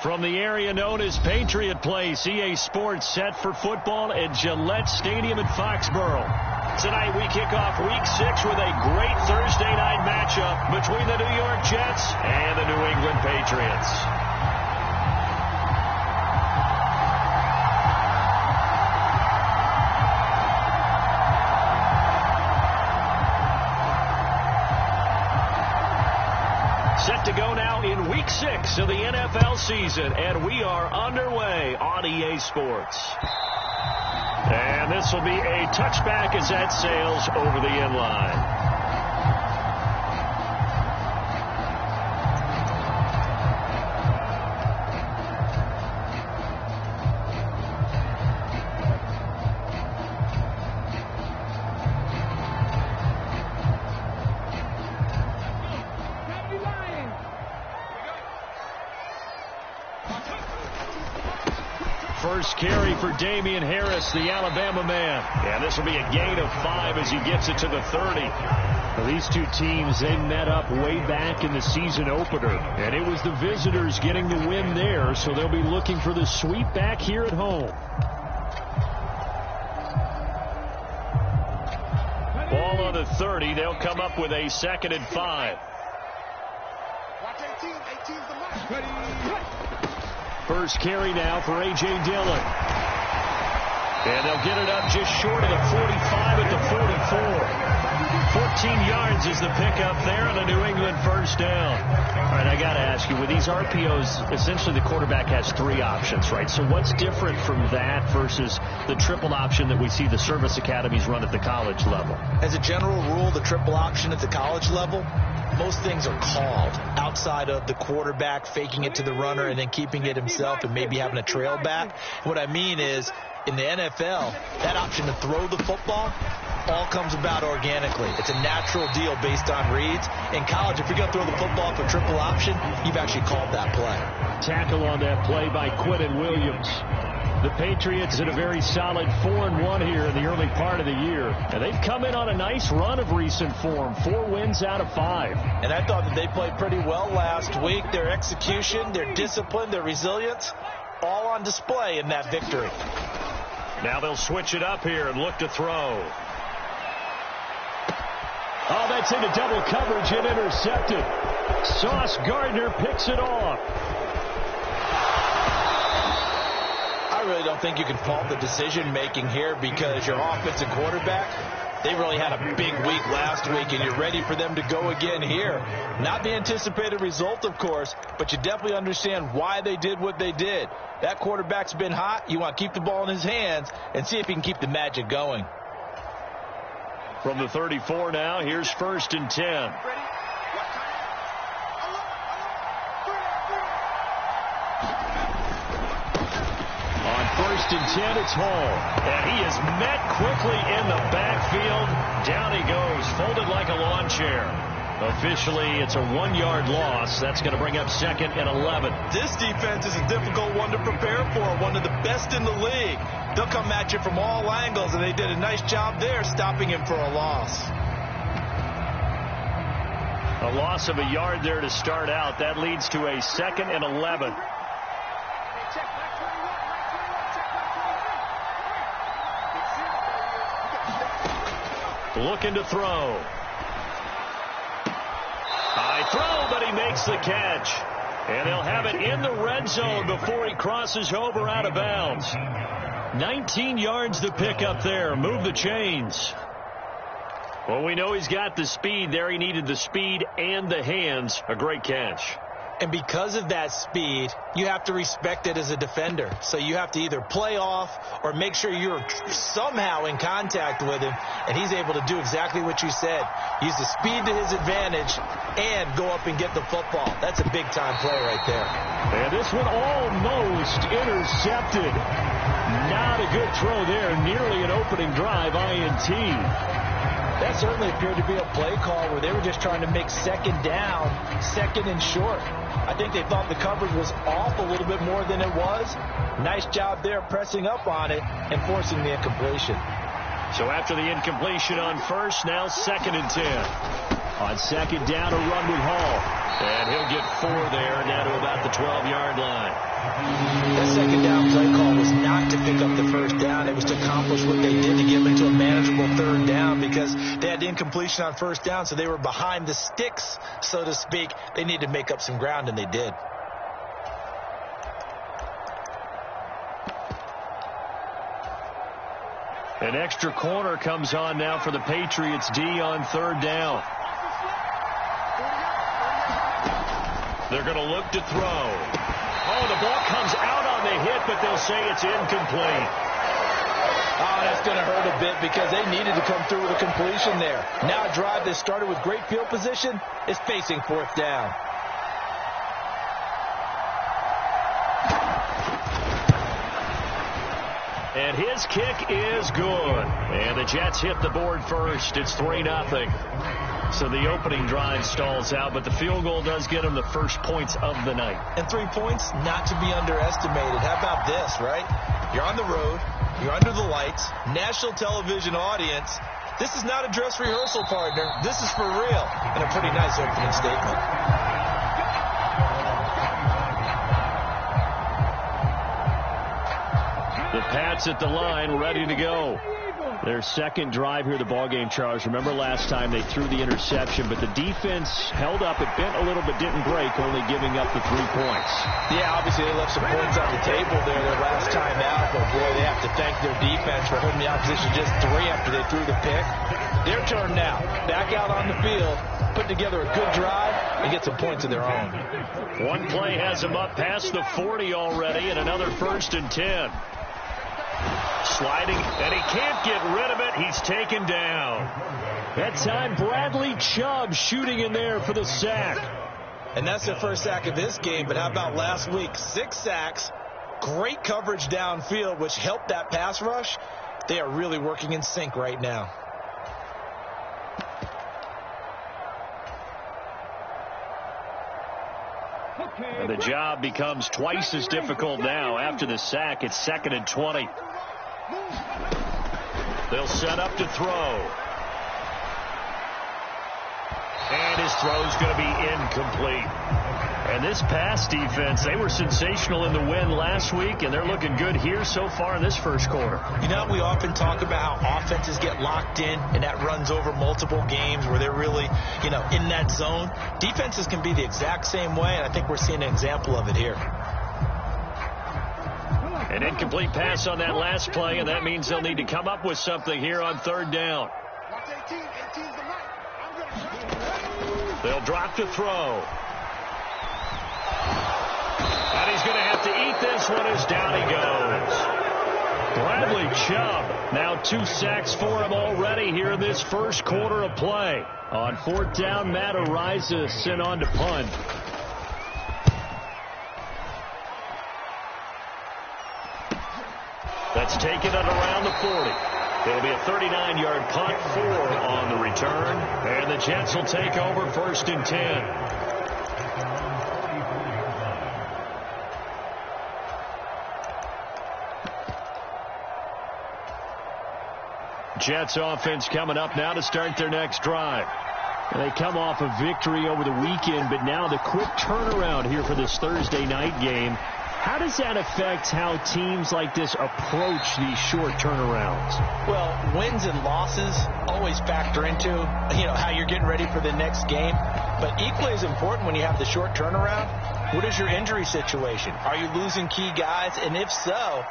From the area known as Patriot Place, EA Sports set for football at Gillette Stadium in Foxborough. Tonight we kick off Week 6 with a great Thursday night matchup between the New York Jets and the New England Patriots. Set to go now in Week 6 of the NFL season, and we are underway on EA Sports. And this will be a touchback as that sails over the end line. First carry for Damian Harris, the Alabama man. And this will be a gain of 5 as he gets it to the 30. Well, these two teams, they met up way back in the season opener. And it was the visitors getting the win there, so they'll be looking for the sweep back here at home. Ball on the 30. They'll come up with a 2nd and 5. Watch 18. 18's the mark. First carry now for A.J. Dillon. And they'll get it up just short of the 45 at the 44. 14 yards is the pickup there on a New England first down. All right, I got to ask you, with these RPOs, essentially the quarterback has 3 options, right? So what's different from that versus the triple option that we see the service academies run at the college level? As a general rule, the triple option at the college level, most things are called outside of the quarterback faking it to the runner and then keeping it himself and maybe having a trail back. What I mean is, in the NFL, that option to throw the football all comes about organically. It's a natural deal based on reads. In college, if you're going to throw the football for triple option, you've actually called that play. Tackle on that play by Quinnen Williams. The Patriots in a very solid 4-1 here in the early part of the year. And they've come in on a nice run of recent form. 4 wins out of 5. And I thought that they played pretty well last week. Their execution, their discipline, their resilience, all on display in that victory. Now they'll switch it up here and look to throw. Oh, that's into double coverage and intercepted. Sauce Gardner picks it off. I really don't think you can fault the decision-making here because your offensive quarterback, they really had a big week last week, and you're ready for them to go again here. Not the anticipated result, of course, but you definitely understand why they did what they did. That quarterback's been hot. You want to keep the ball in his hands and see if he can keep the magic going. From the 34 now, here's 1st and 10. On 1st and 10, it's Hall. And he is met quickly in the backfield. Down he goes, folded like a lawn chair. Officially, it's a 1-yard loss. That's going to bring up 2nd and 11. This defense is a difficult one to prepare for, one of the best in the league. They'll come at you from all angles, and they did a nice job there stopping him for a loss. A loss of a yard there to start out. That leads to a 2nd and 11. Looking to throw. High throw, but he makes the catch. And he'll have it in the red zone before he crosses over out of bounds. 19 yards to pick up there. Move the chains. Well, we know he's got the speed there. He needed the speed and the hands. A great catch. And because of that speed, you have to respect it as a defender. So you have to either play off or make sure you're somehow in contact with him. And he's able to do exactly what you said. Use the speed to his advantage and go up and get the football. That's a big-time play right there. And this one almost intercepted. Not a good throw there. Nearly an opening drive INT. That certainly appeared to be a play call where they were just trying to make 2nd down, 2nd and short. I think they thought the coverage was off a little bit more than it was. Nice job there pressing up on it and forcing the incompletion. So after the incompletion on 1st, now 2nd and 10. On second down, a run with Hall. And he'll get 4 there, down to about the 12-yard line. That second down play call was not to pick up the first down. It was to accomplish what they did to get them into a manageable third down because they had incompletion on first down, so they were behind the sticks, so to speak. They needed to make up some ground, and they did. An extra corner comes on now for the Patriots D on third down. They're going to look to throw. Oh, the ball comes out on the hit, but they'll say it's incomplete. Oh, that's going to hurt a bit because they needed to come through with a completion there. Now a drive that started with great field position is facing fourth down. And his kick is good. And the Jets hit the board first. It's 3-0. So the opening drive stalls out, but the field goal does get them the first points of the night. And 3 points, not to be underestimated. How about this, right? You're on the road. You're under the lights. National television audience. This is not a dress rehearsal, partner. This is for real. And a pretty nice opening statement. The Pats at the line, ready to go. Their second drive here, the ballgame, Charles. Remember last time they threw the interception, but the defense held up. It bent a little but didn't break, only giving up the 3 points. Yeah, obviously they left some points on the table there their last time out, but boy, they have to thank their defense for holding the opposition just 3 after they threw the pick. Their turn now. Back out on the field, put together a good drive, and get some points of their own. One play has them up past the 40 already, and another 1st and 10. Sliding, and he can't get rid of it. He's taken down. That time, Bradley Chubb shooting in there for the sack. And that's their first sack of this game, but how about last week? 6 sacks, great coverage downfield, which helped that pass rush. They are really working in sync right now. And the job becomes twice as difficult now after the sack. It's 2nd and 20. They'll set up to throw. And his throw's going to be incomplete. And this pass defense, they were sensational in the win last week, and they're looking good here so far in this first quarter. You know, we often talk about how offenses get locked in, and that runs over multiple games where they're really, in that zone. Defenses can be the exact same way, and I think we're seeing an example of it here. An incomplete pass on that last play, and that means they'll need to come up with something here on third down. They'll drop to throw. And he's going to have to eat this one as down he goes. Bradley Chubb, now 2 sacks for him already here in this first quarter of play. On fourth down, Matt Ariza sent on to punt. That's taken at around the 40. It'll be a 39-yard punt, 4 on the return. And the Jets will take over 1st and 10. Jets offense coming up now to start their next drive. They come off a victory over the weekend, but now the quick turnaround here for this Thursday night game. How does that affect how teams like this approach these short turnarounds? Well, wins and losses always factor into, how you're getting ready for the next game. But equally as important when you have the short turnaround, what is your injury situation? Are you losing key guys? And if so,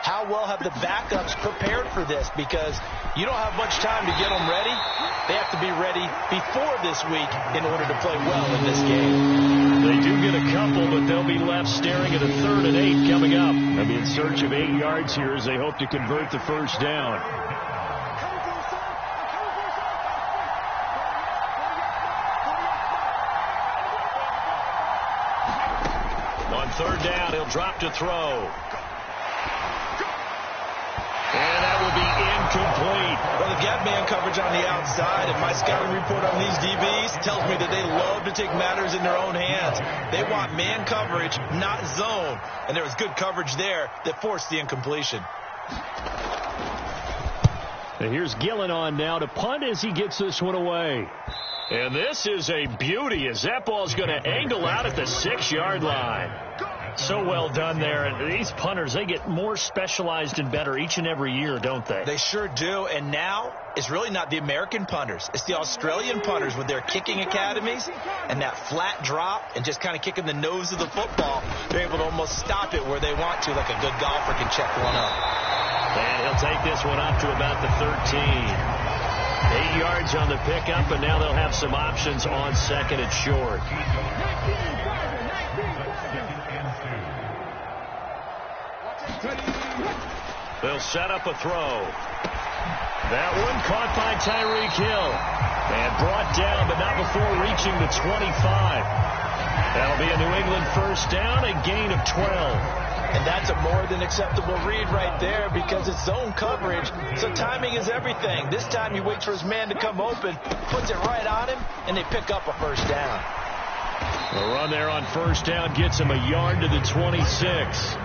how well have the backups prepared for this? Because you don't have much time to get them ready. They have to be ready before this week in order to play well in this game. They do get a couple, but they'll be left staring at a 3rd and 8 coming up. They'll be in search of 8 yards here as they hope to convert the first down. On third down, he'll drop to throw. And that will be incomplete. Well, they've got man coverage on the outside, and my scouting report on these DBs tells me that they love to take matters in their own hands. They want man coverage, not zone. And there was good coverage there that forced the incompletion. And here's Gillen on now to punt as he gets this one away. And this is a beauty as that ball's going to angle out at the 6-yard line. So well done there. And these punters, they get more specialized and better each and every year, don't they? They sure do. And now it's really not the American punters. It's the Australian punters with their kicking academies and that flat drop and just kind of kicking the nose of the football. They're able to almost stop it where they want to, like a good golfer can check one up. And he'll take this one up to about the 13. 8 yards on the pickup, and now they'll have some options on second and short. They'll set up a throw. That one caught by Tyreek Hill and brought down, but not before reaching the 25. That'll be a New England first down, a gain of 12. And that's a more than acceptable read right there because it's zone coverage, so timing is everything. This time he waits for his man to come open, puts it right on him, and they pick up a first down. The run there on first down gets him a yard to the 26.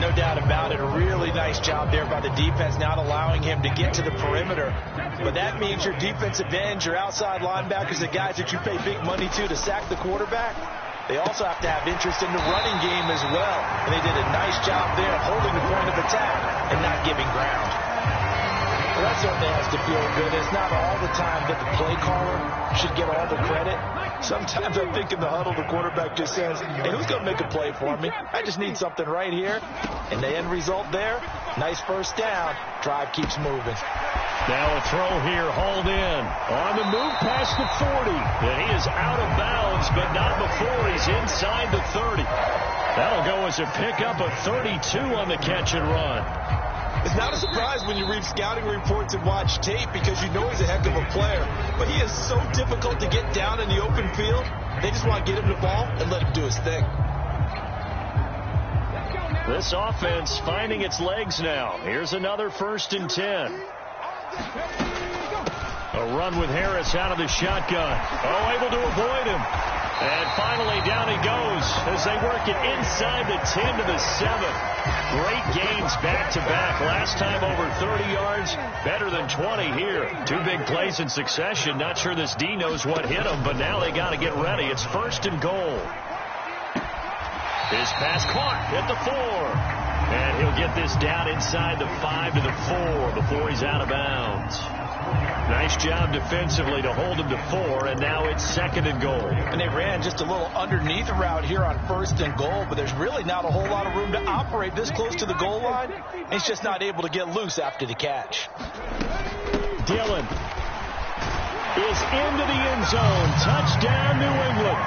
No doubt about it. A really nice job there by the defense, not allowing him to get to the perimeter. But that means your defensive ends, your outside linebackers, the guys that you pay big money to sack the quarterback, they also have to have interest in the running game as well. And they did a nice job there holding the point of attack and not giving ground. Well, that certainly has to feel good. It's not all the time that the play caller should get all the credit. Sometimes I think in the huddle the quarterback just says, hey, who's going to make a play for me? I just need something right here. And the end result there, nice first down. Drive keeps moving. Now a throw here, hauled in. On the move past the 40. And he is out of bounds, but not before he's inside the 30. That'll go as a pickup of 32 on the catch and run. It's not a surprise when you read scouting reports and watch tape because you know he's a heck of a player. But he is so difficult to get down in the open field. They just want to get him the ball and let him do his thing. This offense finding its legs now. Here's another 1st and 10. A run with Harris out of the shotgun. Oh, able to avoid him. And finally down he goes as they work it inside the 10 to the 7. Great gains back-to-back. Last time over 30 yards, better than 20 here. 2 big plays in succession. Not sure this D knows what hit him, but now they got to get ready. It's 1st and goal. His pass caught at the 4. And he'll get this down inside the 5 to the 4 before he's out of bounds. Nice job defensively to hold him to 4, and now it's 2nd and goal. And they ran just a little underneath route here on 1st and goal, but there's really not a whole lot of room to operate this close to the goal line. He's just not able to get loose after the catch. Dillon is into the end zone. Touchdown, New England.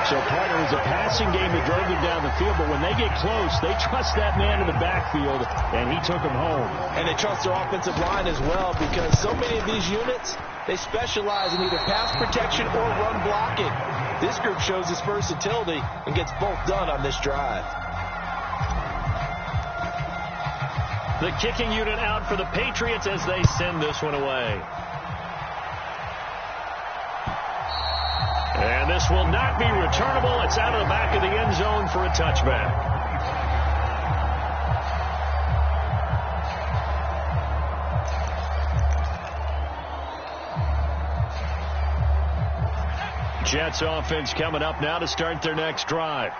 So part of it was a passing game that drove them down the field, but when they get close, they trust that man in the backfield, and he took them home. And they trust their offensive line as well because so many of these units, they specialize in either pass protection or run blocking. This group shows its versatility and gets both done on this drive. The kicking unit out for the Patriots as they send this one away. And this will not be returnable. It's out of the back of the end zone for a touchback. Jets offense coming up now to start their next drive.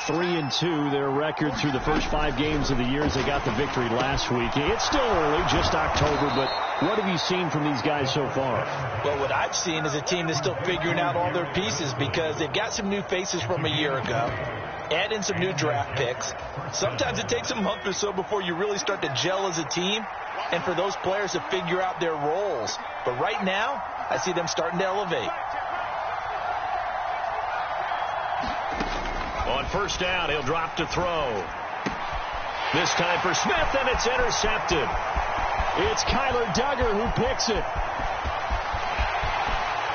3-2, their record through the first 5 games of the year as they got the victory last week. It's still early, just October, but what have you seen from these guys so far? Well, what I've seen is a team that's still figuring out all their pieces because they've got some new faces from a year ago, add in some new draft picks. Sometimes it takes a month or so before you really start to gel as a team and for those players to figure out their roles. But right now, I see them starting to elevate. On first down, he'll drop to throw. This time for Smith, and it's intercepted. It's Kyler Duggar who picks it.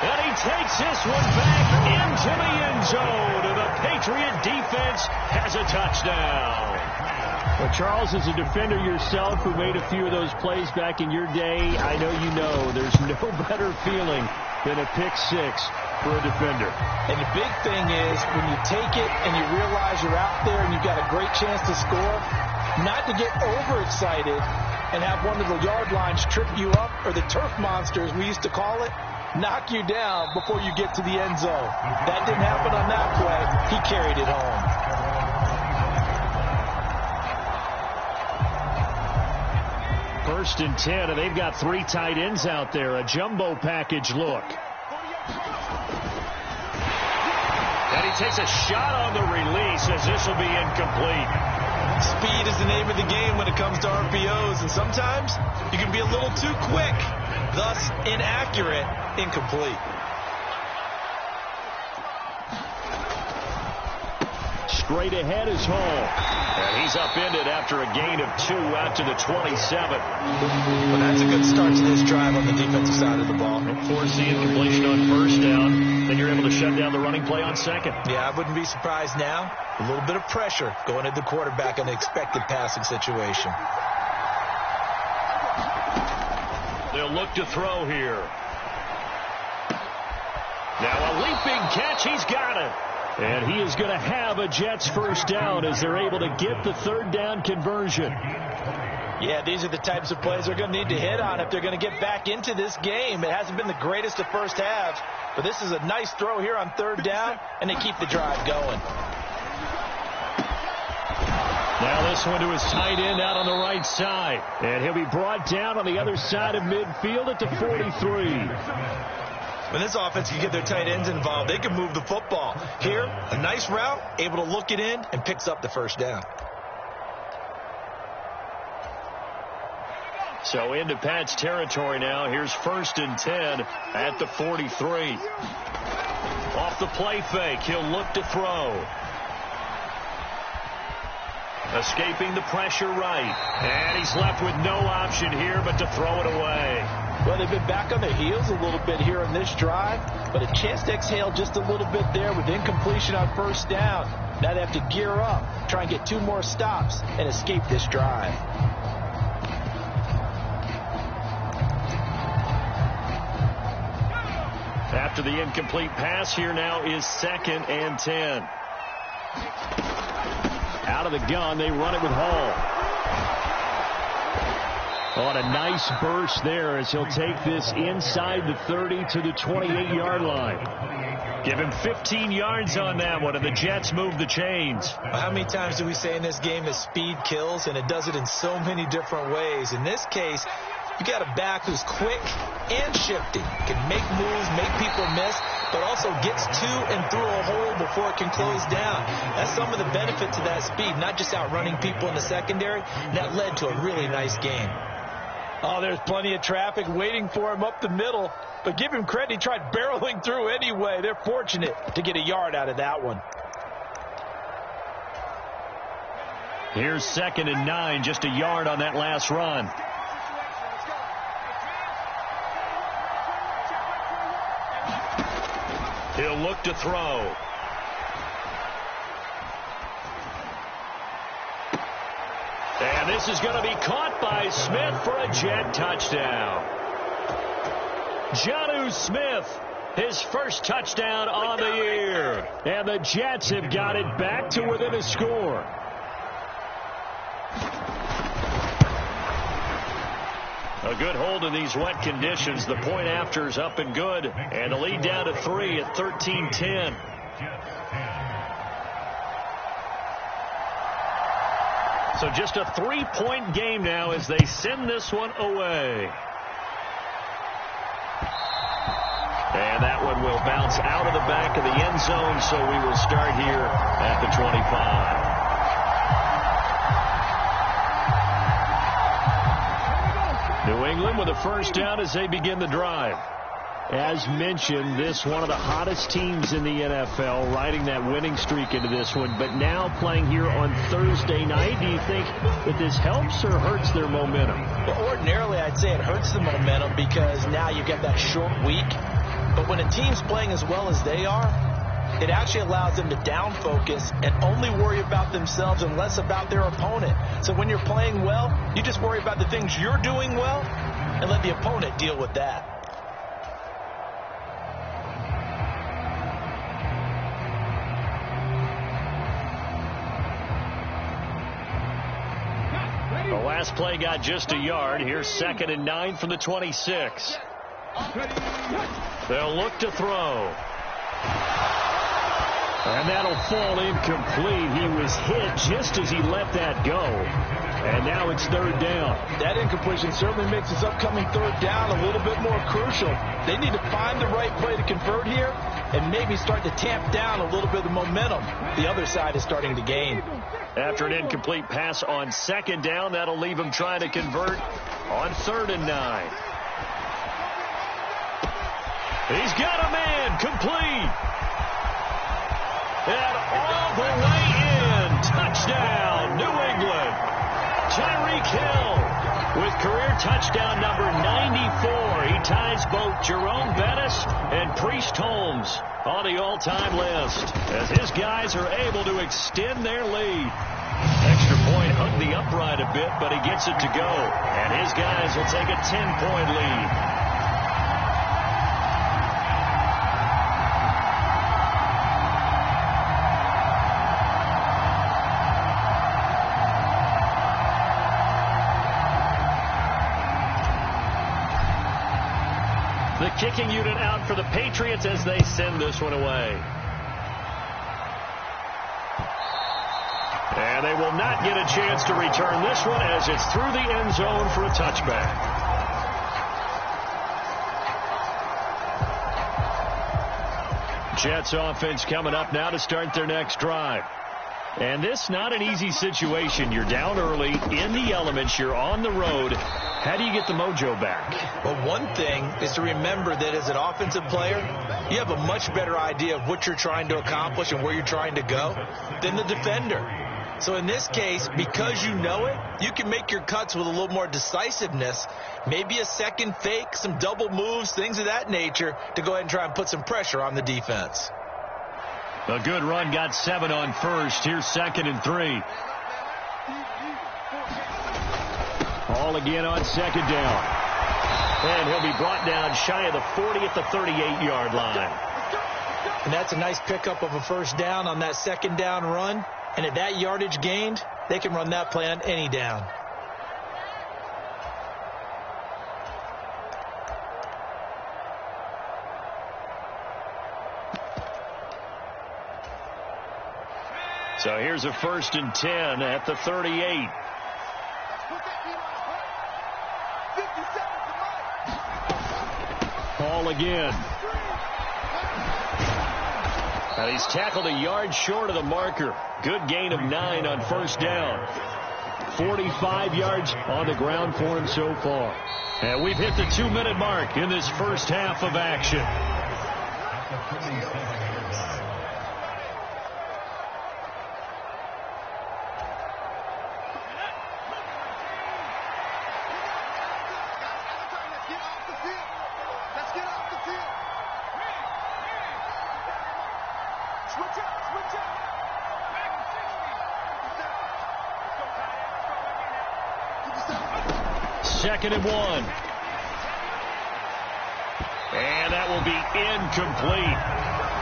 And he takes this one back into the end zone. And the Patriot defense has a touchdown. Well, Charles, as a defender yourself who made a few of those plays back in your day, I know you know there's no better feeling than a pick 6 for a defender. And the big thing is when you take it and you realize you're out there and you've got a great chance to score, not to get overexcited and have one of the yard lines trip you up, or the turf monster as we used to call it, knock you down before you get to the end zone. That didn't happen on that play. He carried it home. First and 10, and they've got 3 tight ends out there. A jumbo package look. And he takes a shot on the release as this will be incomplete. Speed is the name of the game when it comes to RPOs, and sometimes you can be a little too quick, thus inaccurate, incomplete. Straight ahead is Hall. And he's upended after a gain of 2 out to the 27. Well, that's a good start to this drive on the defensive side of the ball. Force the incompletion on first down. Then you're able to shut down the running play on second. Yeah, I wouldn't be surprised now. A little bit of pressure going at the quarterback in an expected passing situation. They'll look to throw here. Now a leaping catch. He's got it. And he is going to have a Jets first down as they're able to get the third down conversion. Yeah, these are the types of plays they're going to need to hit on if they're going to get back into this game. It hasn't been the greatest of first halves, but this is a nice throw here on third down, and they keep the drive going. Now this one to his tight end out on the right side. And he'll be brought down on the other side of midfield at the 43. When this offense can get their tight ends involved, they can move the football. Here, a nice route, able to look it in, and picks up the first down. So into Pat's territory now. Here's first and 10 at the 43. Off the play fake, he'll look to throw. Escaping the pressure right. And he's left with no option here but to throw it away. Well, they've been back on their heels a little bit here on this drive, but a chance to exhale just a little bit there with incompletion on first down. Now they have to gear up, try and get 2 more stops, and escape this drive. After the incomplete pass, here now is second and 10. Out of the gun, they run it with Hall. On a nice burst there as he'll take this inside the 30 to the 28-yard line. Give him 15 yards on that one, and the Jets move the chains. How many times do we say in this game that speed kills, and it does it in so many different ways? In this case, you got a back who's quick and shifty, can make moves, make people miss, but also gets to and through a hole before it can close down. That's some of the benefits of that speed, not just outrunning people in the secondary. That led to a really nice game. Oh, there's plenty of traffic waiting for him up the middle. But give him credit, he tried barreling through anyway. They're fortunate to get a yard out of that one. Here's second and 9, just a yard on that last run. He'll look to throw. And this is going to be caught by Smith for a Jet touchdown. Jonnu Smith, his first touchdown on the year. And the Jets have got it back to within a score. A good hold in these wet conditions. The point after is up and good. And the lead down to 3 at 13-10. So just a 3-point game now as they send this one away. And that one will bounce out of the back of the end zone, so we will start here at the 25. New England with a first down as they begin the drive. As mentioned, this one of the hottest teams in the NFL, riding that winning streak into this one, but now playing here on Thursday night. Do you think that this helps or hurts their momentum? Well, ordinarily, I'd say it hurts the momentum because now you've got that short week. But when a team's playing as well as they are, it actually allows them to down focus and only worry about themselves and less about their opponent. So when you're playing well, you just worry about the things you're doing well and let the opponent deal with that. The last play got just a yard. Here's second and 9 from the 26. They'll look to throw. And that'll fall incomplete. He was hit just as he let that go. And now it's third down. That incompletion certainly makes this upcoming third down a little bit more crucial. They need to find the right play to convert here and maybe start to tamp down a little bit of the momentum the other side is starting to gain. After an incomplete pass on second down, that'll leave him trying to convert on 3rd and 9. He's got a man complete. And all the way in. Touchdown, New England. Tyreek Hill with career touchdown number 94. He ties both Jerome Bettis and Priest Holmes on the all-time list as his guys are able to extend their lead. Extra point hung the upright a bit, but he gets it to go. And his guys will take a 10-point lead. The kicking unit out for the Patriots as they send this one away. And they will not get a chance to return this one as it's through the end zone for a touchback. Jets offense coming up now to start their next drive. And this not an easy situation. You're down early, in the elements, you're on the road. How do you get the mojo back? Well, one thing is to remember that as an offensive player, you have a much better idea of what you're trying to accomplish and where you're trying to go than the defender. So in this case, because you know it, you can make your cuts with a little more decisiveness, maybe a second fake, some double moves, things of that nature to go ahead and try and put some pressure on the defense. A good run got 7 on first. Here's 2nd and 3. Ball again on 2nd down. And he'll be brought down shy of the 40 at the 38-yard line. And that's a nice pickup of a first down on that 2nd down run. And at that yardage gained, they can run that play on any down. So here's a 1st and 10 at the 38. Ball again. And he's tackled a yard short of the marker. Good gain of 9 on 1st down. 45 yards on the ground for him so far. And we've hit the 2-minute mark in this first half of action. Second and 1. And that will be incomplete.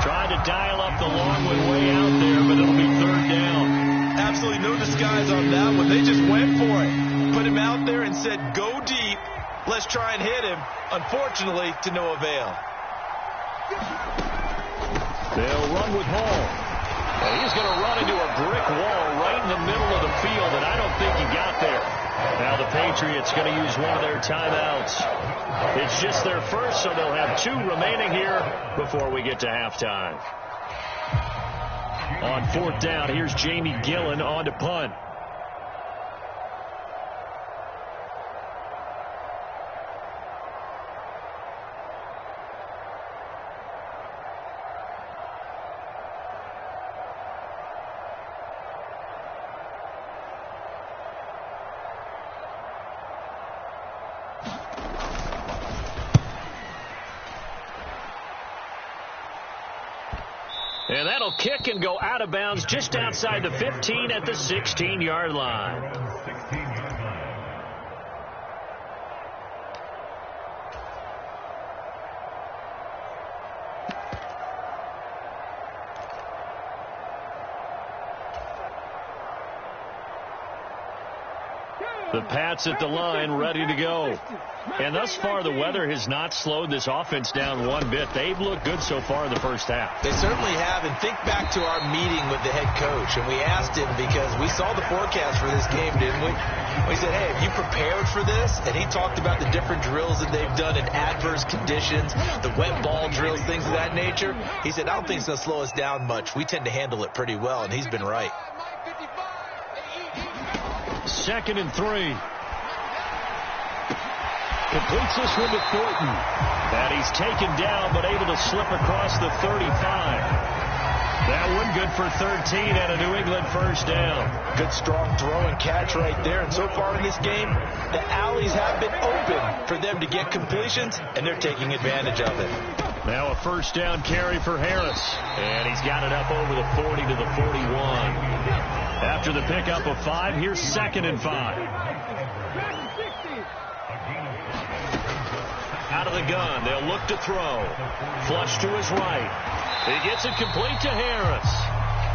Trying to dial up the long one way out there, but it'll be 3rd down. Absolutely no disguise on that one. They just went for it. Put him out there and said, go deep. Let's try and hit him. Unfortunately, to no avail. They'll run with Hall. And he's going to run into a brick wall right in the middle of the field, and I don't think he got there. Now the Patriots going to use one of their timeouts. It's just their first, so they'll have 2 remaining here before we get to halftime. On 4th down, here's Jamie Gillen on to punt. And that'll kick and go out of bounds just outside the 15 at the 16-yard line. The Pats at the line, ready to go. And thus far, the weather has not slowed this offense down one bit. They've looked good so far in the first half. They certainly have. And think back to our meeting with the head coach. And we asked him, because we saw the forecast for this game, didn't we? We said, hey, have you prepared for this? And he talked about the different drills that they've done in adverse conditions, the wet ball drills, things of that nature. He said, I don't think it's going to slow us down much. We tend to handle it pretty well, and he's been right. 2nd and 3. Completes this one to Thornton. And he's taken down, but able to slip across the 35. That one good for 13 and a New England first down. Good strong throw and catch right there. And so far in this game, the alleys have been open for them to get completions, and they're taking advantage of it. Now a first down carry for Harris. And he's got it up over the 40 to the 41. After the pickup of 5, here's 2nd and 5. Out of the gun, they'll look to throw. Flush to his right. He gets it complete to Harris.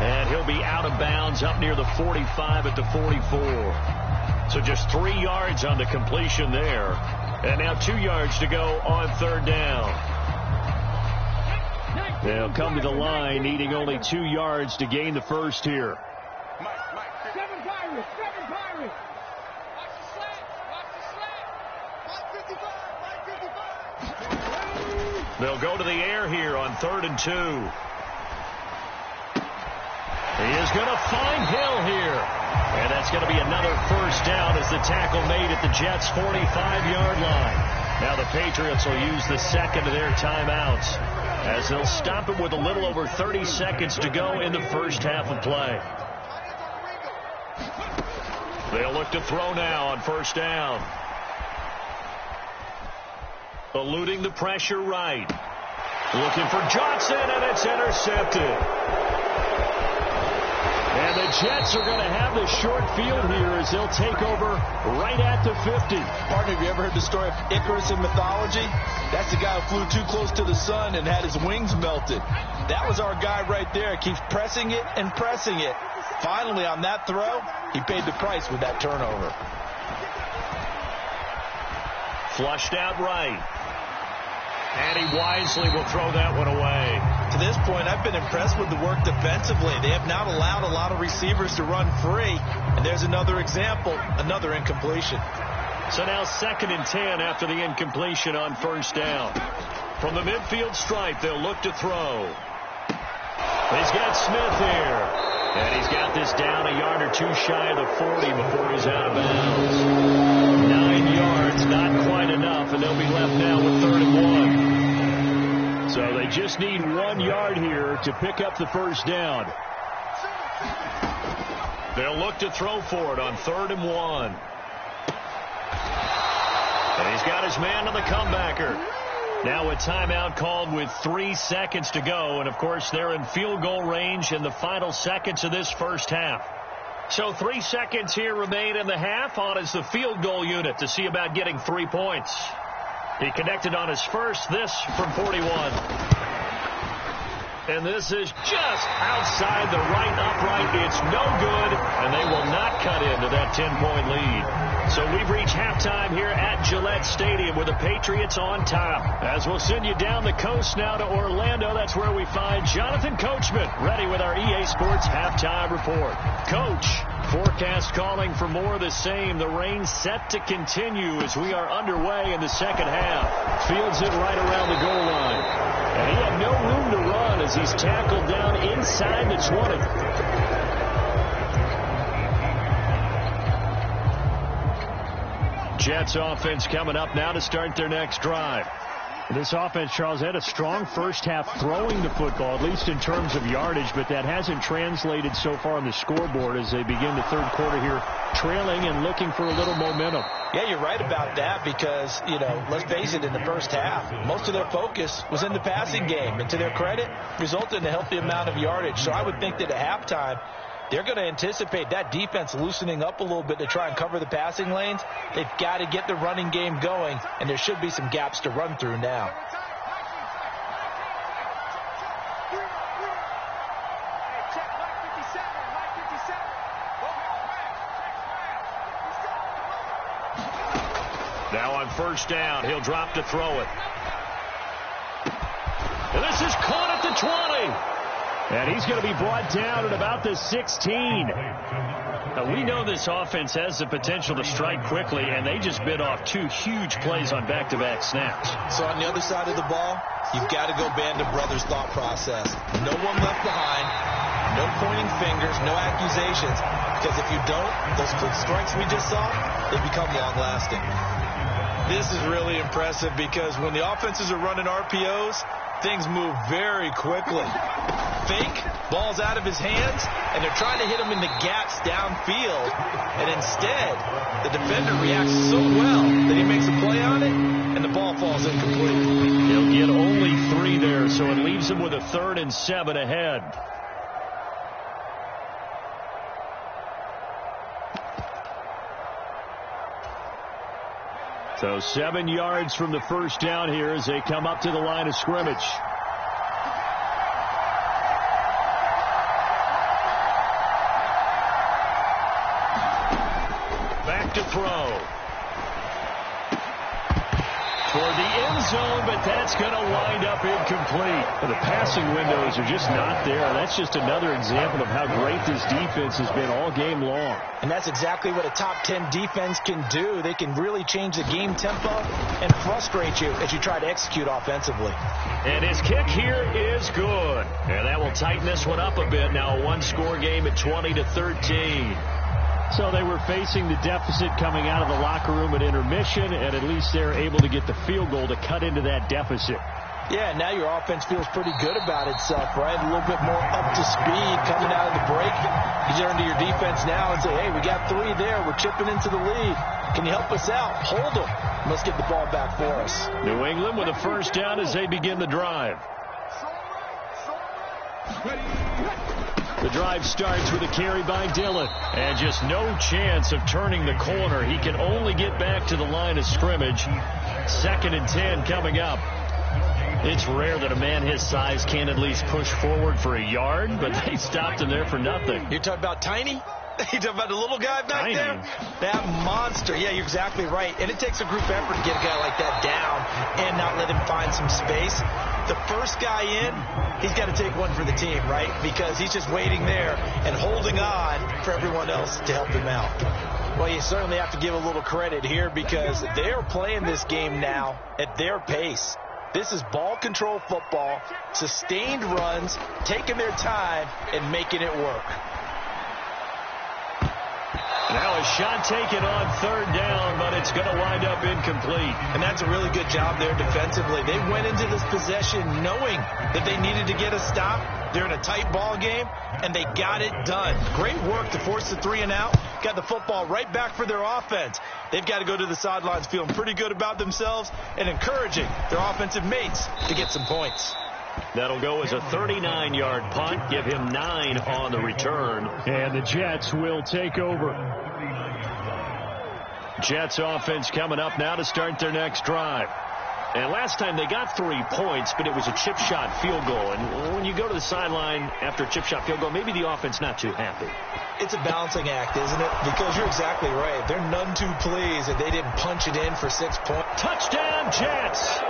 And he'll be out of bounds up near the 45 at the 44. So just 3 yards on the completion there. And now 2 yards to go on 3rd down. They'll come to the line, needing only 2 yards to gain the first here. Seven Pirates. Watch the slant. Mike 55. They'll go to the air here on 3rd and 2. He is going to find Hill here. And that's going to be another first down as the tackle made at the Jets' 45-yard line. Now the Patriots will use the second of their timeouts as they'll stop it with a little over 30 seconds to go in the first half of play. They'll look to throw now on first down. Eluding the pressure right. Looking for Johnson, and it's intercepted. And the Jets are going to have the short field here as they'll take over right at the 50. Partner, have you ever heard the story of Icarus in mythology? That's the guy who flew too close to the sun and had his wings melted. That was our guy right there. Keeps pressing it and pressing it. Finally, on that throw, he paid the price with that turnover. Flushed out right. And he wisely will throw that one away. To this point, I've been impressed with the work defensively. They have not allowed a lot of receivers to run free. And there's another example, another incompletion. So now 2nd and 10 after the incompletion on first down. From the midfield stripe, they'll look to throw. He's got Smith here. And he's got this down a yard or two shy of the 40 before he's out of bounds. 9 yards, not quite enough, and they'll be left now with 3rd and 1. So they just need 1 yard here to pick up the first down. They'll look to throw for it on 3rd and 1. And he's got his man on the comebacker. Now a timeout called with 3 seconds to go. And, of course, they're in field goal range in the final seconds of this first half. So 3 seconds here remain in the half. On is the field goal unit to see about getting 3 points. He connected on his first, this from 41. And this is just outside the right upright. It's no good, and they will not cut into that 10-point lead. So we've reached halftime here at Gillette Stadium with the Patriots on top. As we'll send you down the coast now to Orlando, that's where we find Jonathan Coachman ready with our EA Sports halftime report. Coach, forecast calling for more of the same. The rain set to continue as we are underway in the second half. Fields it right around the goal line. And he had no room to run as he's tackled down inside the 20. Jets offense coming up now to start their next drive. This offense, Charles, had a strong first half throwing the football, at least in terms of yardage, but that hasn't translated so far on the scoreboard as they begin the third quarter here, trailing and looking for a little momentum. Yeah, you're right about that because, let's face it, in the first half, most of their focus was in the passing game. And to their credit, resulted in a healthy amount of yardage. So I would think that at halftime, they're going to anticipate that defense loosening up a little bit to try and cover the passing lanes. They've got to get the running game going, and there should be some gaps to run through now. on first down. He'll drop to throw it. And this is caught at the 20. And he's going to be brought down at about the 16. Now, we know this offense has the potential to strike quickly, and they just bit off 2 huge plays on back-to-back snaps. So on the other side of the ball, you've got to go band of brothers thought process. No one left behind, no pointing fingers, no accusations. Because if you don't, those quick strikes we just saw, they become long-lasting. This is really impressive because when the offenses are running RPOs, things move very quickly. Fake, ball's out of his hands, and they're trying to hit him in the gaps downfield. And instead, the defender reacts so well that he makes a play on it, and the ball falls incomplete. He'll get only 3 there, so it leaves him with a 3rd and 7 ahead. So 7 yards from the first down here as they come up to the line of scrimmage. Back to throw. For the end zone, but that's going to wind up incomplete. The passing windows are just not there. That's just another example of how great this defense has been all game long. And that's exactly what a top 10 defense can do. They can really change the game tempo and frustrate you as you try to execute offensively. And his kick here is good. And that will tighten this one up a bit. Now a 1-score game at 20-13. So they were facing the deficit coming out of the locker room at intermission, and at least they're able to get the field goal to cut into that deficit. Yeah, now your offense feels pretty good about itself, right? A little bit more up to speed coming out of the break. You turn to your defense now and say, hey, we got 3 there. We're chipping into the lead. Can you help us out? Hold them. Let's get the ball back for us. New England with a first down as they begin the drive. The drive starts with a carry by Dillon. And just no chance of turning the corner. He can only get back to the line of scrimmage. 2nd and 10 coming up. It's rare that a man his size can at least push forward for a yard, but they stopped him there for nothing. You're talking about Tiny? You talking about the little guy back Tiny. there? That monster. Yeah, you're exactly right. And it takes a group effort to get a guy like that down and not let him find some space. The first guy in, he's got to take one for the team, right? Because he's just waiting there and holding on for everyone else to help him out. Well, you certainly have to give a little credit here because they're playing this game now at their pace. This is ball control football, sustained runs, taking their time and making it work. Now a shot taken on 3rd down, but it's going to wind up incomplete. And that's a really good job there defensively. They went into this possession knowing that they needed to get a stop. They're in a tight ball game, and they got it done. Great work to force the 3 and out. Got the football right back for their offense. They've got to go to the sidelines feeling pretty good about themselves and encouraging their offensive mates to get some points. That'll go as a 39-yard punt. Give him 9 on the return. And the Jets will take over. Jets offense coming up now to start their next drive. And last time they got 3 points, but it was a chip shot field goal. And when you go to the sideline after a chip shot field goal, maybe the offense not too happy. It's a balancing act, isn't it? Because you're exactly right. They're none too pleased that they didn't punch it in for 6 points. Touchdown, Jets!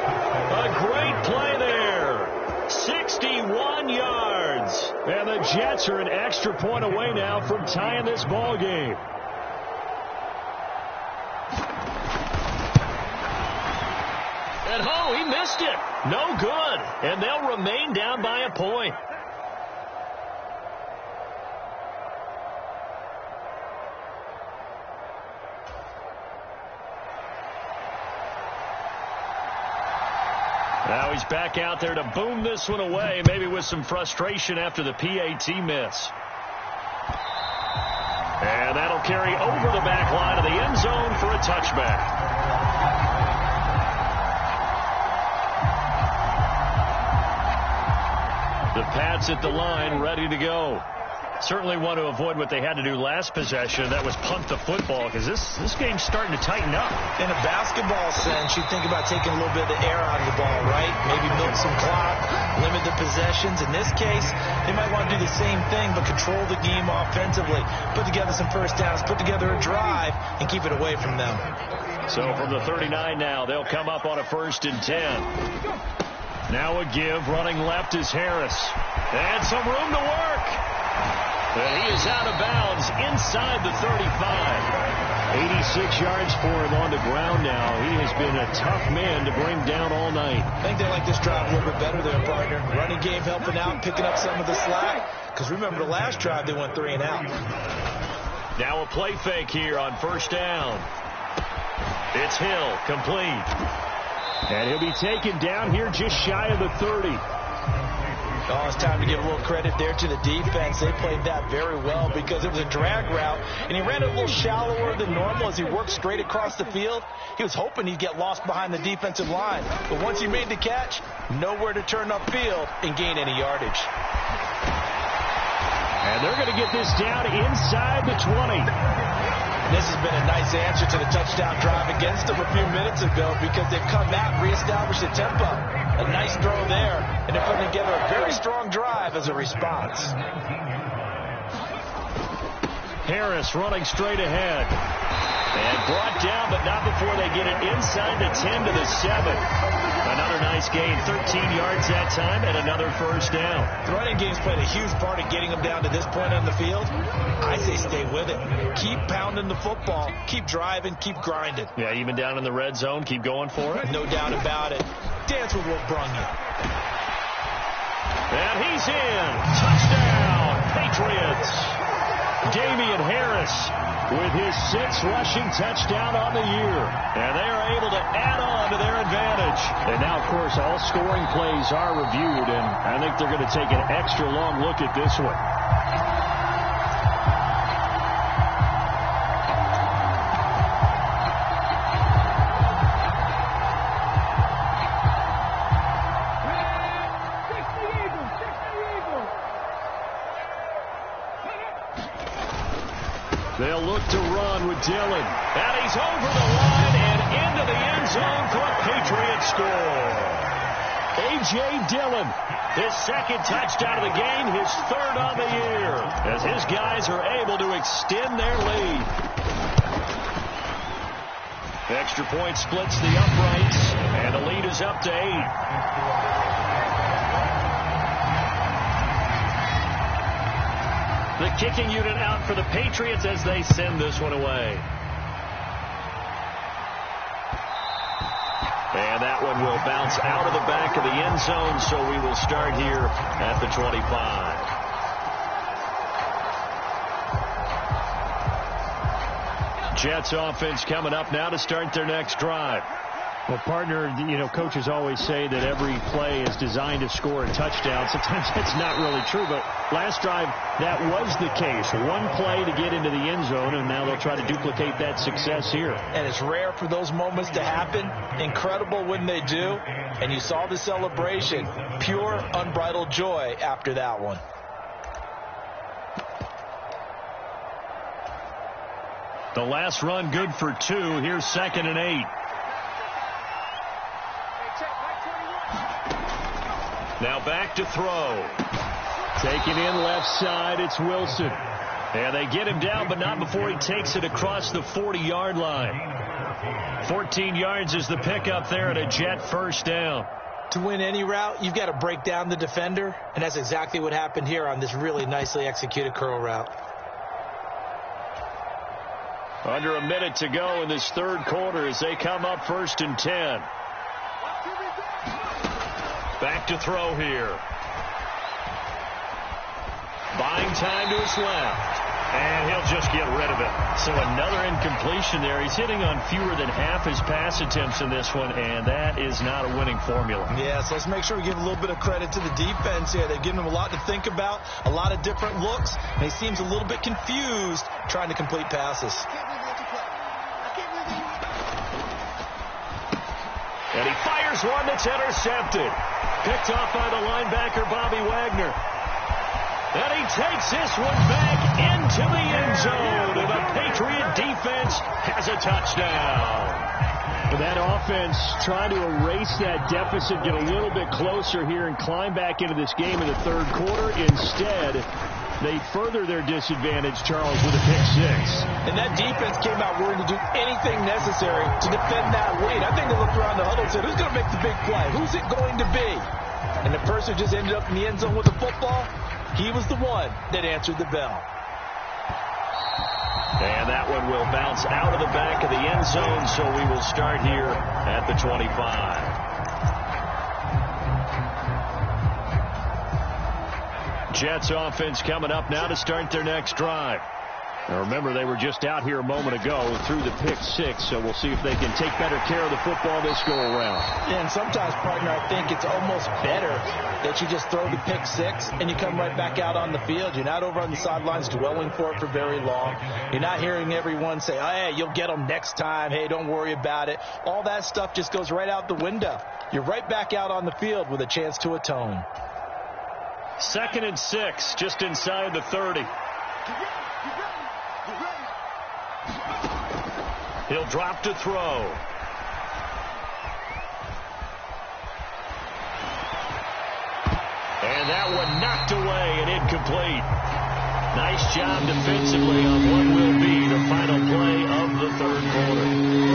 A great play there. 61 yards. And the Jets are an extra point away now from tying this ball game. And he missed it. No good. And they'll remain down by a point. Now he's back out there to boom this one away, maybe with some frustration after the PAT miss. And that'll carry over the back line of the end zone for a touchback. The Pats at the line, ready to go. Certainly want to avoid what they had to do last possession. That was punt the football, because this game's starting to tighten up. In a basketball sense, you think about taking a little bit of the air out of the ball, right? Maybe milk some clock, limit the possessions. In this case, they might want to do the same thing, but control the game offensively. Put together some first downs, put together a drive, and keep it away from them. So from the 39 now, they'll come up on a 1st and 10. Now a give, running left is Harris. And some room to work. And he is out of bounds inside the 35. 86 yards for him on the ground now. He has been a tough man to bring down all night. I think they like this drive a little bit better there, partner. Running game helping out, picking up some of the slack. Because remember the last drive, they went 3 and out. Now a play fake here on 1st down. It's Hill, complete. And he'll be taken down here just shy of the 30. Oh, it's time to give a little credit there to the defense. They played that very well because it was a drag route, and he ran it a little shallower than normal as he worked straight across the field. He was hoping he'd get lost behind the defensive line, but once he made the catch, nowhere to turn upfield and gain any yardage. And they're going to get this down inside the 20. This has been a nice answer to the touchdown drive against them a few minutes ago because they've come out and reestablished the tempo. A nice throw there, and they're putting together a very strong drive as a response. Harris running straight ahead. And brought down, but not before they get it inside the 10 to the 7. Another nice gain, 13 yards that time, and another 1st down. The running game's played a huge part in getting them down to this point on the field. I say stay with it. Keep pounding the football. Keep driving. Keep grinding. Yeah, even down in the red zone, keep going for it. No doubt about it. Dance with what brung you. And he's in. Touchdown, Patriots. Damian Harris with his 6th rushing touchdown on the year. And they are able to add on to their advantage. And now, of course, all scoring plays are reviewed, and I think they're going to take an extra long look at this one. They'll look to run with Dillon. And he's over the line and into the end zone for a Patriots score. A.J. Dillon, his 2nd touchdown of the game, his 3rd on the year, as his guys are able to extend their lead. The extra point splits the uprights, and the lead is up to 8. The kicking unit out for the Patriots as they send this one away. And that one will bounce out of the back of the end zone, so we will start here at the 25. Jets offense coming up now to start their next drive. Well, partner, you know, coaches always say that every play is designed to score a touchdown. Sometimes that's not really true, but last drive, that was the case. One play to get into the end zone, and now they'll try to duplicate that success here. And it's rare for those moments to happen. Incredible when they do. And you saw the celebration. Pure, unbridled joy after that one. The last run good for 2. Here's 2nd and 8. Now back to throw. Taken in left side, it's Wilson. And they get him down, but not before he takes it across the 40-yard line. 14 yards is the pickup there at a Jet 1st down. To win any route, you've got to break down the defender, and that's exactly what happened here on this really nicely executed curl route. Under a minute to go in this 3rd quarter as they come up 1st and 10. Back to throw here. Buying time to his left. And he'll just get rid of it. So another incompletion there. He's hitting on fewer than half his pass attempts in this one, and that is not a winning formula. Yeah, so let's make sure we give a little bit of credit to the defense here. They've given him a lot to think about, a lot of different looks, and he seems a little bit confused trying to complete passes. And he fires one that's intercepted. Picked off by the linebacker, Bobby Wagner. And he takes this one back into the end zone. And the Patriot defense has a touchdown. That offense trying to erase that deficit, get a little bit closer here, and climb back into this game in the 3rd quarter. Instead, They further their disadvantage, Charles, with a pick six. And that defense came out willing to do anything necessary to defend that lead. I think they looked around the huddle and said, who's going to make the big play? Who's it going to be? And the person who just ended up in the end zone with the football, he was the one that answered the bell. And that one will bounce out of the back of the end zone, so we will start here at the 25. Jets offense coming up now to start their next drive. Now remember, they were just out here a moment ago through the pick six, so we'll see if they can take better care of the football this go-around. Yeah, and sometimes, partner, I think it's almost better that you just throw the pick six and you come right back out on the field. You're not over on the sidelines dwelling for it for very long. You're not hearing everyone say, oh, hey, you'll get them next time. Hey, don't worry about it. All that stuff just goes right out the window. You're right back out on the field with a chance to atone. 2nd and 6, just inside the 30. He'll drop to throw. And that one knocked away and incomplete. Nice job defensively on what will be the final play of the third quarter.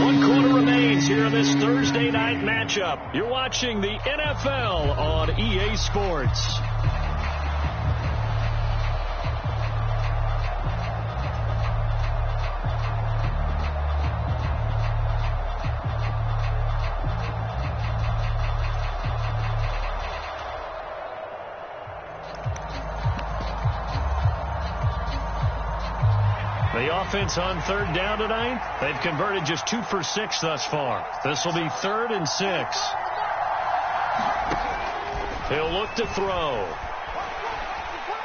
1 quarter remains here in this Thursday night matchup. You're watching the NFL on EA Sports. The offense on 3rd down tonight, they've converted just 2 for 6 thus far. This will be 3rd and 6. He'll look to throw.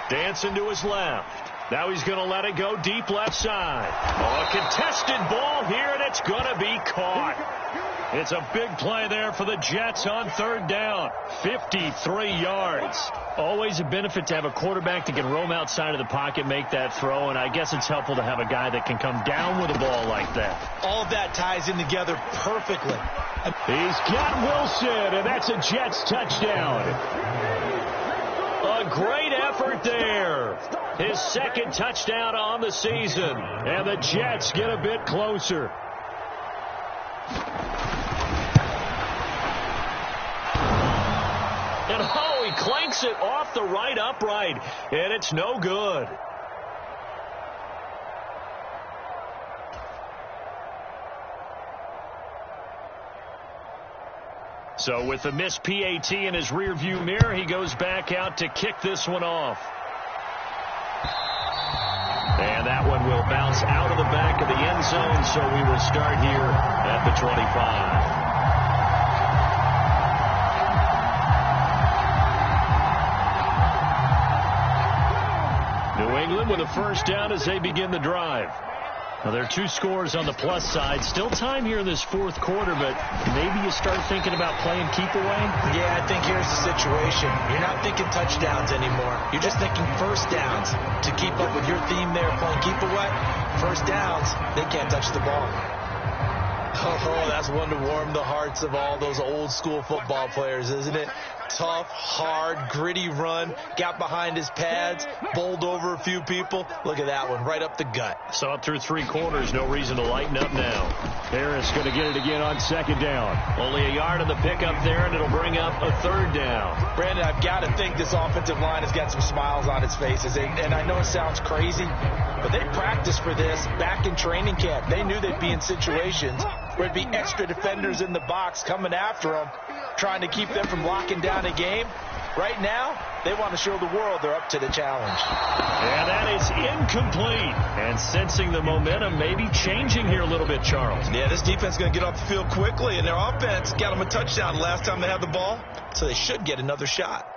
Dancing to his left. Now he's going to let it go deep left side. Oh, a contested ball here, and it's going to be caught. It's a big play there for the Jets on 3rd down. 53 yards. Always a benefit to have a quarterback that can roam outside of the pocket, make that throw, and I guess it's helpful to have a guy that can come down with a ball like that. All of that ties in together perfectly. He's got Wilson, and that's a Jets touchdown. A great effort there. His 2nd touchdown on the season, and the Jets get a bit closer. And oh, he clanks it off the right upright, and it's no good. So with the missed PAT in his rearview mirror, he goes back out to kick this one off. And that one will bounce out of the back of the end zone, so we will start here at the 25. New England with a first down as they begin the drive. Now, there are 2 scores on the plus side. Still time here in this 4th quarter, but maybe you start thinking about playing keep away? Yeah, I think here's the situation. You're not thinking touchdowns anymore. You're just thinking first downs. To keep up with your theme there, playing keep away, first downs, they can't touch the ball. Oh, that's one to warm the hearts of all those old school football players, isn't it? Tough, hard, gritty run, got behind his pads, bowled over a few people. Look at that one, right up the gut. Saw it through 3 quarters, no reason to lighten up now. Harris going to get it again on 2nd down. Only a yard on the pickup there, and it'll bring up a 3rd down. Brandon, I've got to think this offensive line has got some smiles on its faces. And I know it sounds crazy, but they practiced for this back in training camp. They knew they'd be in situations where there'd be extra defenders in the box coming after them, trying to keep them from locking down a game. Right now, they want to show the world they're up to the challenge. And that is incomplete. And sensing the momentum maybe changing here a little bit, Charles. Yeah, this defense is going to get off the field quickly, and their offense got them a touchdown last time they had the ball, so they should get another shot.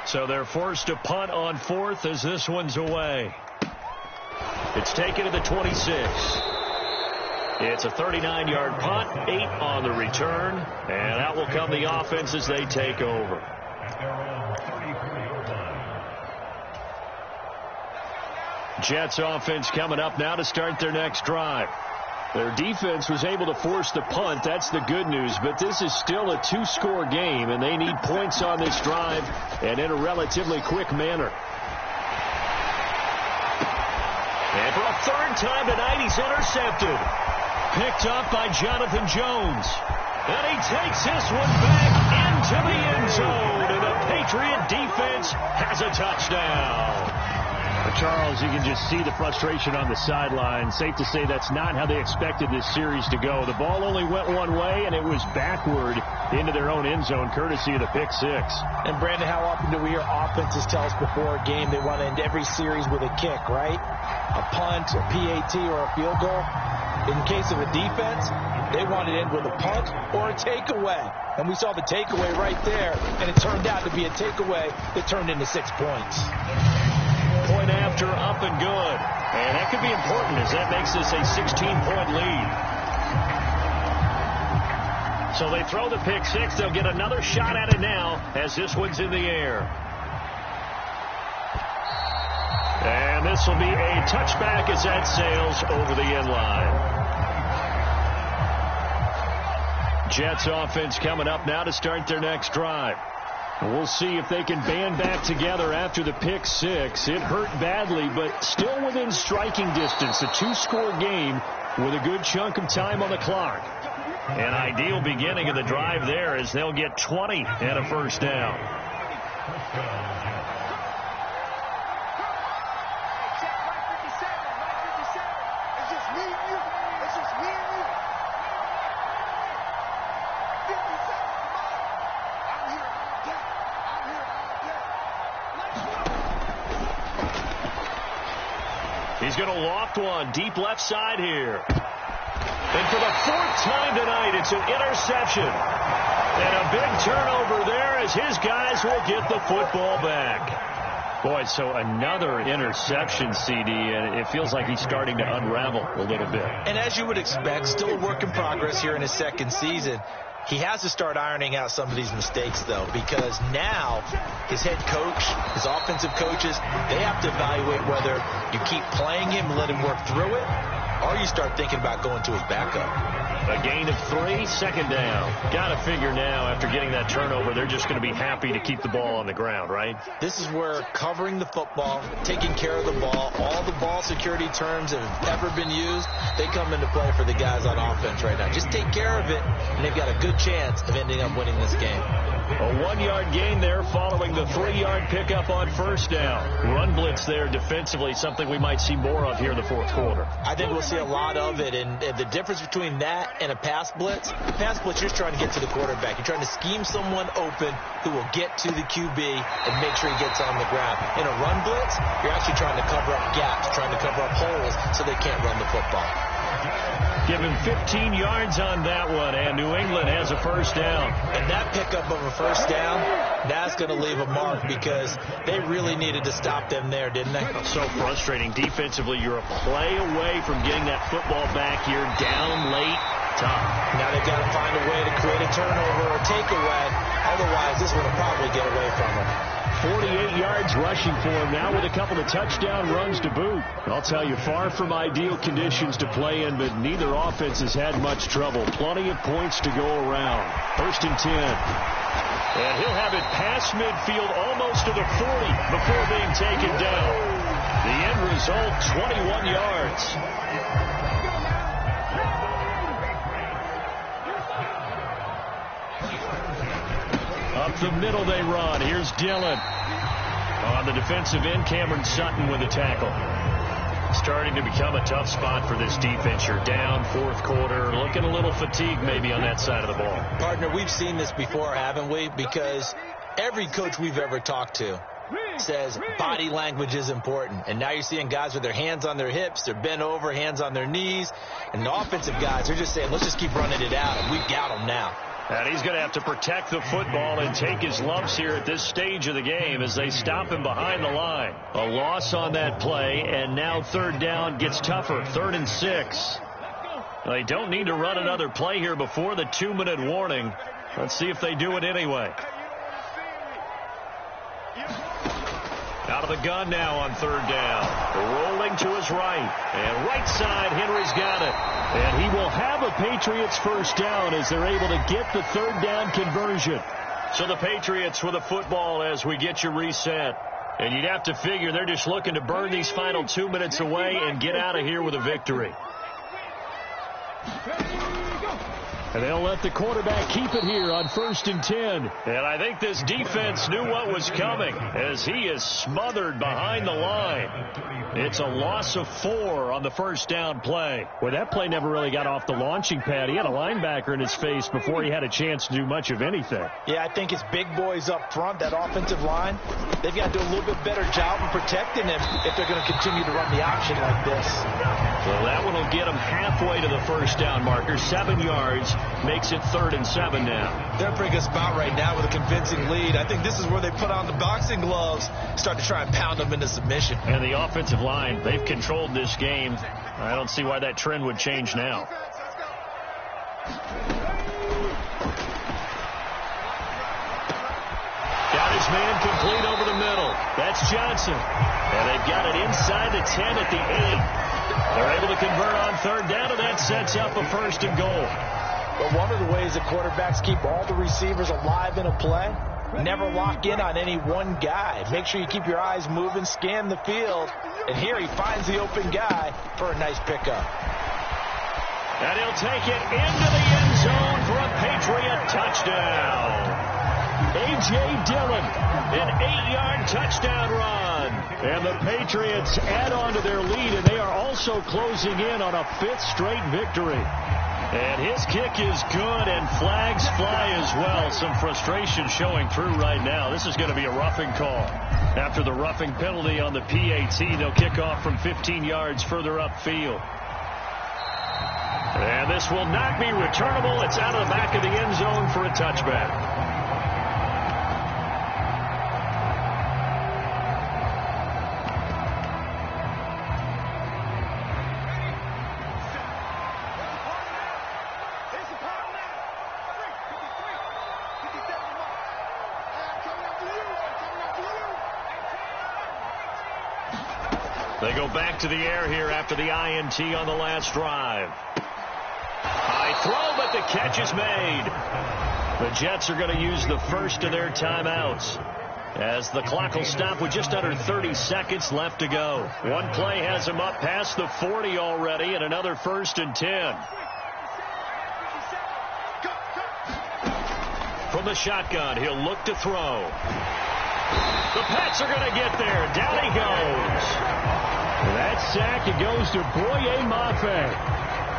So they're forced to punt on 4th as this one's away. It's taken to the 26. It's a 39-yard punt, 8 on the return, and out will come the offense as they take over. Jets offense coming up now to start their next drive. Their defense was able to force the punt. That's the good news. But this is still a two-score game, and they need points on this drive and in a relatively quick manner. And for a third time tonight, he's intercepted. Picked up by Jonathan Jones. And he takes this one back into the end zone. And the Patriot defense has a touchdown. Charles, you can just see the frustration on the sideline. Safe to say that's not how they expected this series to go. The ball only went one way, and it was backward into their own end zone, courtesy of the pick six. And, Brandon, how often do we hear offenses tell us before a game they want to end every series with a kick, right? A punt, a PAT, or a field goal. In case of a defense, they want to end with a punt or a takeaway. And we saw the takeaway right there, and it turned out to be a takeaway that turned into 6 points. Point after, up and good. And that could be important as that makes this a 16-point lead. So they throw the pick six. They'll get another shot at it now as this one's in the air. And this will be a touchback as that sails over the end line. Jets offense coming up now to start their next drive. We'll see if they can band back together after the pick six. It hurt badly, but still within striking distance. A two-score game with a good chunk of time on the clock. An ideal beginning of the drive there as they'll get 20 and a first down. He's going to loft one deep left side here. And for the fourth time tonight, it's an interception. And a big turnover there as his guys will get the football back. Boy, so another interception, CD, and it feels like he's starting to unravel a little bit. And as you would expect, still a work in progress here in his second season. He has to start ironing out some of these mistakes, though, because now his head coach, his offensive coaches, they have to evaluate whether you keep playing him and let him work through it, or you start thinking about going to his backup. A gain of 3, second down. Got to figure now, after getting that turnover, they're just going to be happy to keep the ball on the ground, right? This is where covering the football, taking care of the ball, all the ball security terms that have ever been used, they come into play for the guys on offense right now. Just take care of it, and they've got a good chance of ending up winning this game. A 1-yard gain there following the 3-yard pickup on first down. Run blitz there defensively, something we might see more of here in the fourth quarter. I think we'll see a lot of it, and the difference between that and a pass blitz, the pass blitz, you're trying to get to the quarterback. You're trying to scheme someone open who will get to the QB and make sure he gets on the ground. In a run blitz, you're actually trying to cover up gaps, trying to cover up holes so they can't run the football. Give him 15 yards on that one, and New England has a first down. And that pickup of a first down, that's going to leave a mark because they really needed to stop them there, didn't they? So frustrating. Defensively, you're a play away from getting that football back here, down late, tough. Now they've got to find a way to create a turnover or takeaway. Otherwise, this one will probably get away from them. 48 yards rushing for him now with a couple of touchdown runs to boot. I'll tell you, far from ideal conditions to play in, but neither offense has had much trouble. Plenty of points to go around. 1st and 10. And he'll have it past midfield almost to the 40 before being taken down. The end result, 21 yards. Up the middle they run. Here's Dillon. On the defensive end, Cameron Sutton with a tackle. Starting to become a tough spot for this defense. You're down fourth quarter. Looking a little fatigued maybe on that side of the ball. Partner, we've seen this before, haven't we? Because every coach we've ever talked to says body language is important. And now you're seeing guys with their hands on their hips. They're bent over, hands on their knees. And the offensive guys are just saying, let's just keep running it out. And we've got them now. And he's going to have to protect the football and take his lumps here at this stage of the game as they stop him behind the line. A loss on that play, and now third down gets tougher. 3rd and 6. They don't need to run another play here before the 2-minute warning. Let's see if they do it anyway. Now Out of the gun now on third down. Rolling to his right. And right side, Henry's got it. And he will have a Patriots first down as they're able to get the third down conversion. So the Patriots with the football as we get you reset. And you'd have to figure they're just looking to burn these final 2 minutes away and get out of here with a victory. And they'll let the quarterback keep it here on 1st and 10. And I think this defense knew what was coming as he is smothered behind the line. It's a loss of 4 on the first down play. Well, that play never really got off the launching pad. He had a linebacker in his face before he had a chance to do much of anything. Yeah, I think it's big boys up front, that offensive line. They've got to do a little bit better job of protecting him if they're going to continue to run the option like this. Well, that one will get him halfway to the first down marker. 7 yards makes it 3rd and 7 now. They're in a pretty good spot right now with a convincing lead. I think this is where they put on the boxing gloves, start to try and pound them into submission. And the offensive line, they've controlled this game. I don't see why that trend would change now. Got his man complete over the middle. That's Johnson. And they've got it inside the 10 at the 8. They're able to convert on third down, and that sets up a 1st and goal. But one of the ways that quarterbacks keep all the receivers alive in a play, never lock in on any one guy. Make sure you keep your eyes moving, scan the field, and here he finds the open guy for a nice pickup. And he'll take it into the end zone for a Patriot touchdown. A.J. Dillon, an 8-yard touchdown run. And the Patriots add on to their lead, and they are also closing in on a 5th straight victory. And his kick is good, and flags fly as well. Some frustration showing through right now. This is going to be a roughing call. After the roughing penalty on the PAT, they'll kick off from 15 yards further upfield. And this will not be returnable. It's out of the back of the end zone for a touchback. They go back to the air here after the INT on the last drive. High throw, but the catch is made. The Jets are going to use the first of their timeouts as the clock will stop with just under 30 seconds left to go. One play has him up past the 40 already, and another 1st and 10. From the shotgun, he'll look to throw. The Pats are going to get there. Down he goes. That sack, it goes to Boye Mafe.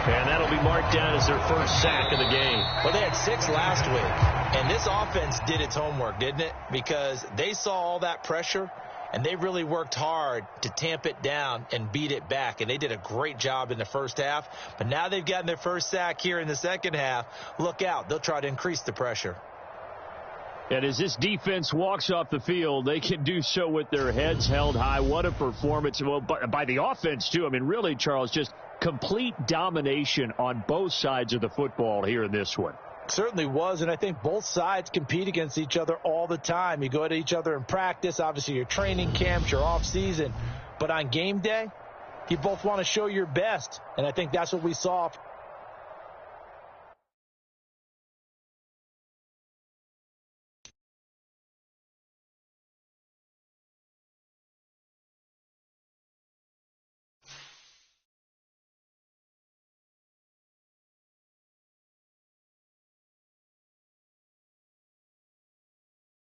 And that'll be marked down as their first sack of the game. Well, they had 6 last week. And this offense did its homework, didn't it? Because they saw all that pressure, and they really worked hard to tamp it down and beat it back. And they did a great job in the first half. But now they've gotten their first sack here in the second half. Look out. They'll try to increase the pressure. And as this defense walks off the field, they can do so with their heads held high. What a performance. Well, by the offense, too. I mean, really, Charles, just complete domination on both sides of the football here in this one. Certainly was, and I think both sides compete against each other all the time. You go to each other in practice, obviously your training camps, your off season. But on game day, you both want to show your best. And I think that's what we saw